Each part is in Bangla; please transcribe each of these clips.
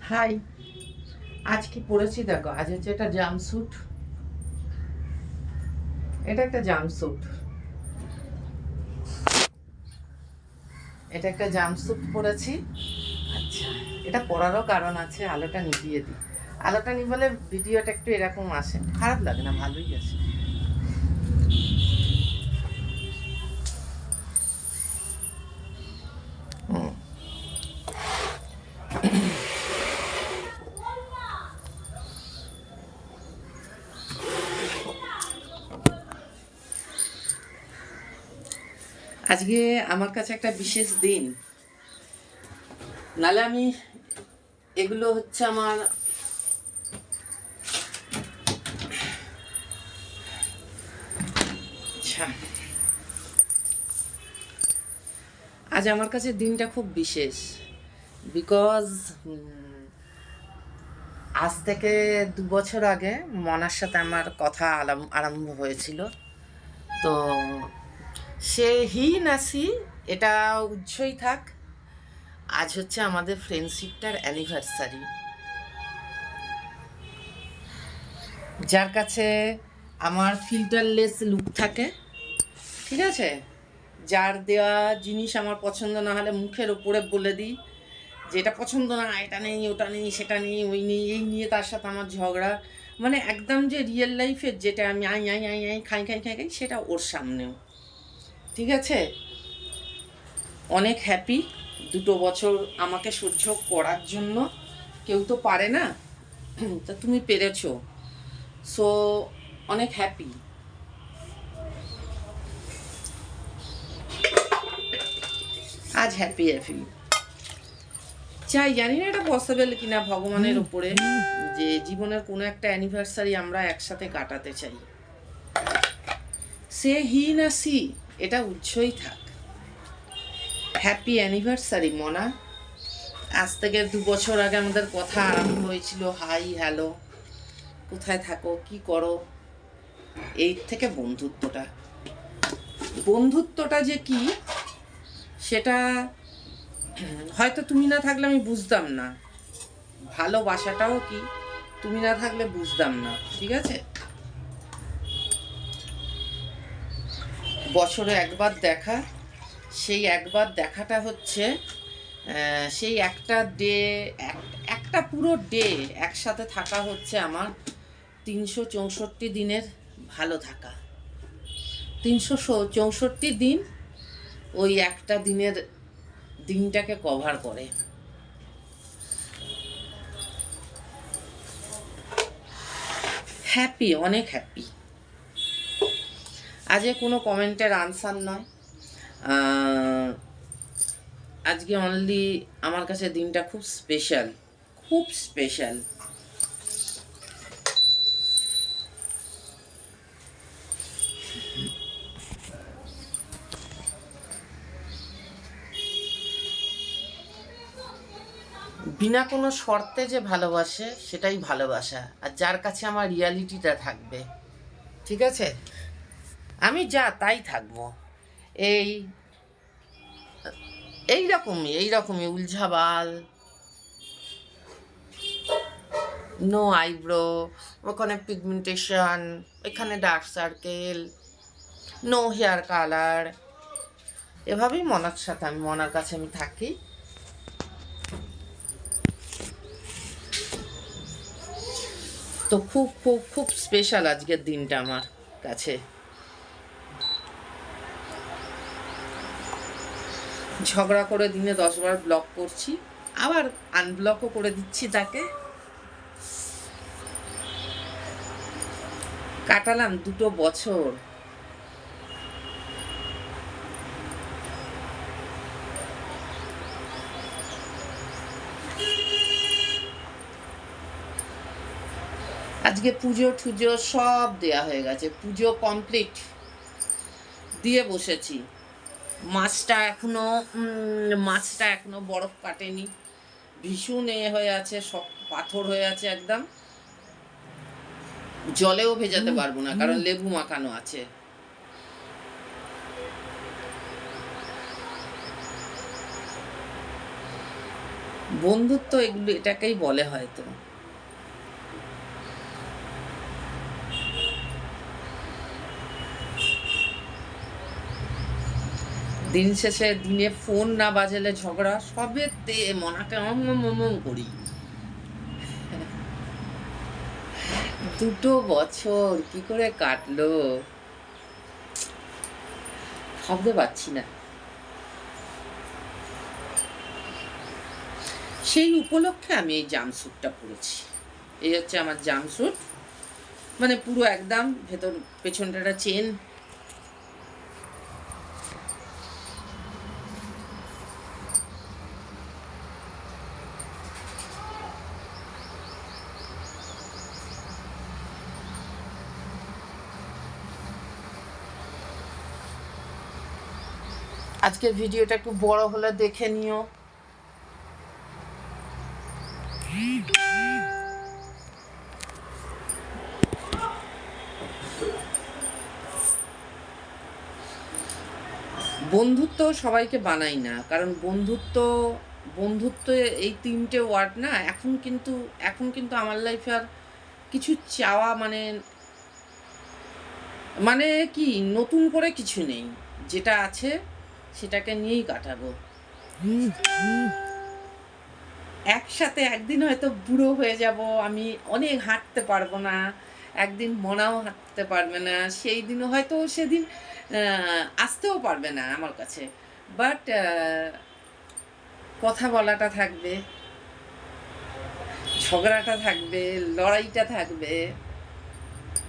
হাই, আজ কি পরেছি দেখো। আজ হচ্ছে এটা জাম্পস্যুট। এটা একটা জাম্পস্যুট। এটা একটা জাম্পস্যুট পরেছি। আচ্ছা, এটা পরারও কারণ আছে। আলোটা নিভিয়ে দিই। আলোটা নিভালে ভিডিওটা একটু এরকম আসে, খারাপ লাগে না, ভালোই আসে। হুম। আজকে আমার কাছে একটা বিশেষ দিন। নালে আমি এগুলো হচ্ছে আমার আচ্ছা, আজ আমার কাছে দিনটা খুব বিশেষ। বিকজ আজ থেকে 2 বছর আগে মনার সাথে আমার কথা আরম্ভ হয়েছিল। তো সে হি না সি, এটা উজ্জ্বই থাক। আজ হচ্ছে আমাদের ফ্রেন্ডশিপটার অ্যানিভার্সারি। যার কাছে আমার ফিল্টারলেস লুক থাকে, ঠিক আছে, যার দেওয়া জিনিস আমার পছন্দ না হলে মুখের ওপরে বলে দিই যে এটা পছন্দ না, এটা নেই, ওটা নেই, সেটা নেই, ওই নেই, এই নিয়ে তার সাথে আমার ঝগড়া। মানে একদম যে রিয়েল লাইফের যেটা আমি আই আই আই আই খাই খাই খাই খাই, সেটা ওর সামনেও। ঠিক আছে, অনেক হ্যাপি 2 বছর আমাকে সহ্য করার জন্য। কেউ তো পারে না, তা তুমি পেরেছো। সো অনেক হ্যাপি। আজ হ্যাপি হ্যাপি চাই। জানি না এটা পসিবল কিনা ভগবানের উপরে, যে জীবনের কোনো একটা অ্যানিভার্সারি আমরা একসাথে কাটাতে চাই। সে হি না সি, এটা উচ্চই থাক। হ্যাপি অ্যানিভার্সারি মনা। আজ থেকে 2 বছর আগে আমাদের কথা আরম্ভ হয়েছিল, হাই হ্যালো, কোথায় থাকো, কি করো, এই থেকে বন্ধুত্বটা। বন্ধুত্বটা যে কি সেটা হয়তো তুমি না থাকলে আমি বুঝতাম না। ভালোবাসাটাও কি তুমি না থাকলে বুঝতাম না। ঠিক আছে, বছরে একবার দেখা, সেই একবার দেখাটা হচ্ছে সেই একটা ডে, একটা পুরো ডে একসাথে থাকা হচ্ছে আমার 364 দিনের ভালো থাকা। 364 দিন ওই একটা দিনের দিনটাকে কভার করে। হ্যাপি, অনেক হ্যাপি। আজকে কোনো কমেন্টের আনসার নয়। আজকে অনলি আমার কাছে দিনটা খুব স্পেশাল, খুব স্পেশাল। বিনা কোনো শর্তে যে ভালোবাসে সেটাই ভালোবাসা। আর যার কাছে আমার রিয়ালিটিটা থাকবে, ঠিক আছে, আমি যা তাই থাকবো। এই এইরকমই উলঝাবাল, নো আইব্রো, ওখানে পিগমেন্টেশন, এখানে dark circle, no hair colour, এভাবেই মনার সাথে মনার কাছে আমি থাকি। তো খুব খুব খুব স্পেশাল আজকের দিনটা আমার কাছে। ঝগড়া করে দিনে 10বার ব্লক করছি, আবার আনব্লকও করে দিচ্ছি তাকে। কাটালাম 2 বছর। আজকে পুজো টুজো সব দেয়া হয়ে গেছে, পুজো কমপ্লিট দিয়ে বসেছি। মাছটা এখনো বরফ কাটেনি, ভীষণ হয়ে আছে, সব পাথর হয়ে আছে একদম। জলেও ভেজাতে পারবো না, কারণ লেবু মাখানো আছে। বন্ধুত্ব এগুলো এটাকেই বলে হয়তো। দিন শেষে দিনে ফোন না বাজালে ঝগড়া, সবেতে মনাকে করি। 2 বছর কি করে কাটলো ভাবতে পারছি না। সেই উপলক্ষে আমি এই জামস্যুটটা পরেছি। এই হচ্ছে আমার জামস্যুট, মানে পুরো একদম ভেতর পেছনটা চেন। আজকের ভিডিওটা একটু বড় হলে দেখে নিও। বন্ধুত্ব সবাইকে বানাই না, কারণ বন্ধুত্ব এই 3টে ওয়ার্ড না, এখন কিন্তু আমার লাইফে আর কিছু চাওয়া মানে কি নতুন করে কিছু নেই। যেটা আছে সেটাকে নিয়েই কাটাবো। একসাথে একদিন হয়তো বুড়ো হয়ে যাব, আমি অনেক হাঁটতে পারবো না, একদিন মনাও হাঁটতে পারবে না, সেই দিনও হয়তো সেদিন আসতেও পারবে না আমার কাছে, বাট কথা বলাটা থাকবে, ঝগড়াটা থাকবে, লড়াইটা থাকবে,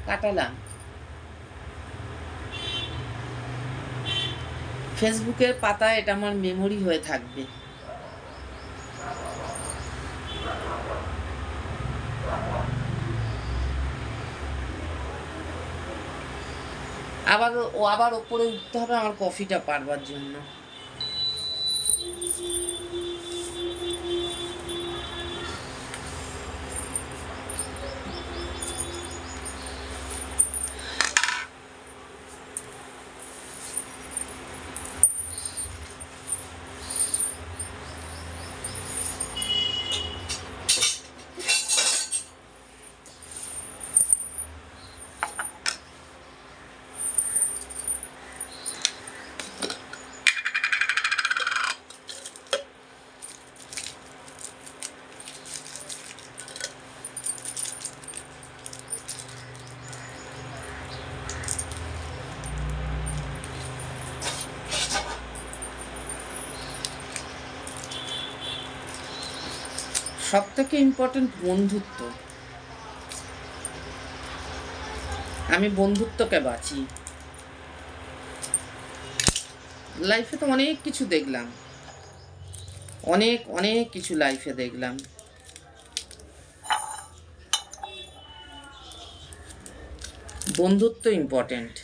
কাটালাম। ফেসবুকের পাতায় এটা আমার মেমোরি হয়ে থাকবে। আবার ওপরে উঠতে হবে আমার কফিটা পারবার জন্য। সব থেকে ইম্পর্টেন্ট বন্ধুত্ব। আমি বন্ধুত্বকে বাঁচি। লাইফে তো অনেক কিছু দেখলাম, অনেক কিছু লাইফে দেখলাম। বন্ধুত্ব ইম্পর্টেন্ট।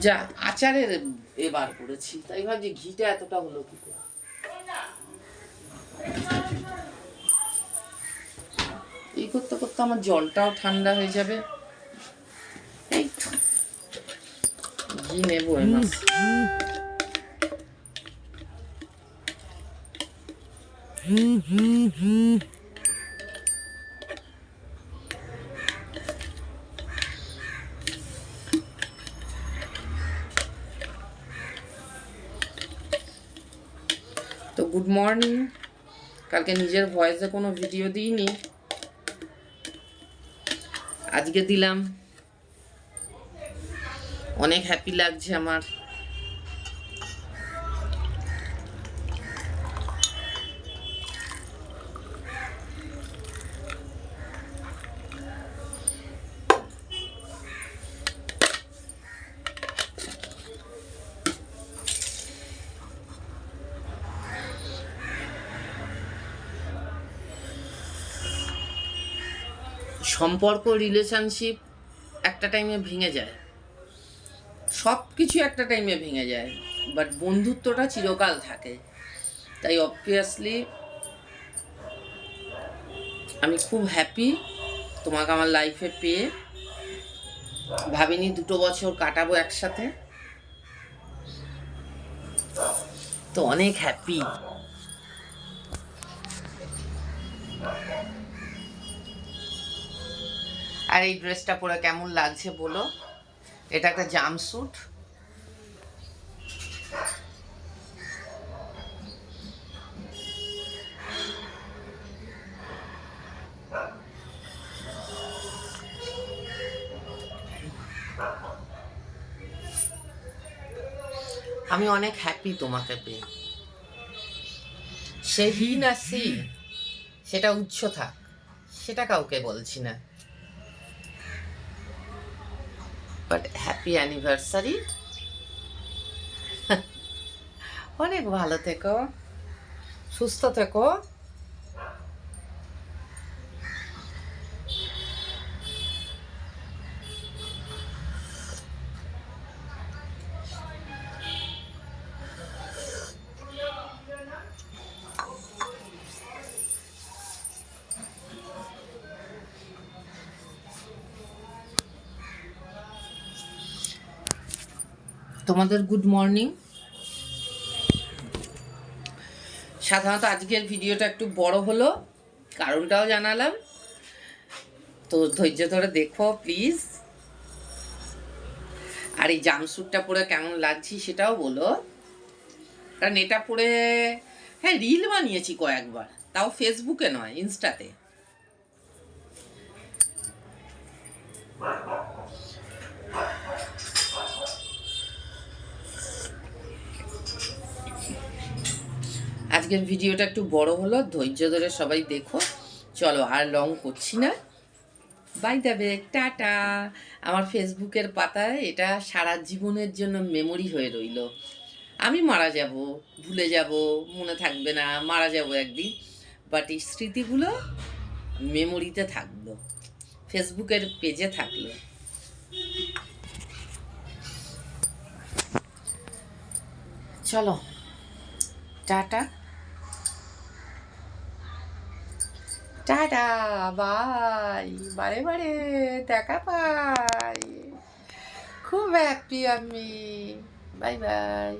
যা আচারের এবার করেছি, তাই ভাবছি ঘিটা এতটা হলো কি করে। এই করতে করতে আমার জলটাও ঠান্ডা হয়ে যাবে। এই ঘি নেবো এ মাস। তো গুড মর্নিং। কালকে নিজের ভয়েসে কোনো ভিডিও দিইনি, আজকে দিলাম। অনেক হ্যাপি লাগছে আমার। সম্পর্ক, রিলেশনশিপ একটা টাইমে ভেঙে যায়, সব কিছু একটা টাইমে ভেঙে যায়, বাট বন্ধুত্বটা চিরকাল থাকে। তাই অবভিয়াসলি আমি খুব হ্যাপি তোমাকে আমার লাইফে পেয়ে ভাবিনি 2 বছর কাটাবো একসাথে, তো অনেক হ্যাপি। আর এই ড্রেসটা পরে কেমন লাগছে বলো? এটা একটা জাম্পস্যুট। আমি অনেক হ্যাপি তোমাকে পেয়ে। সে হি না সি, সেটা উচ্চ থাক, সেটা কাউকে বলছি না, বাট হ্যাপি অ্যানিভার্সারি। অনেক ভালো থেকো, সুস্থ থেকো। তোমাদের গুড মর্নিং। সাধারণত আজকের ভিডিওটা একটু বড় হলো, কারণটাও জানালাম, তো ধৈর্য ধরে দেখো প্লিজ। আর এই জামস্যুটটা পরে কেমন লাগছি সেটাও বলো, কারণ এটা পরে হ্যাঁ রিল বানিয়েছি কয়েকবার, তাও ফেসবুকে নয়, ইনস্টাতে। আজকের ভিডিওটা একটু বড় হলো, ধৈর্য ধরে সবাই দেখো। চলো আর লং করছি না, বাই দেবে, টাটা। আমার ফেসবুকের পাতায় এটা সারা জীবনের জন্য মেমোরি হয়ে রইল। আমি মারা যাব, ভুলে যাব, মনে থাকবে না, মারা যাব একদিন, বাট এই স্মৃতিগুলো মেমোরিতে থাকলো, ফেসবুকের পেজে থাকলো। চলো টাটা, টাটা, বাই, বারে বারে দেখা পাই, খুব হ্যাপি আমি, বাই বাই।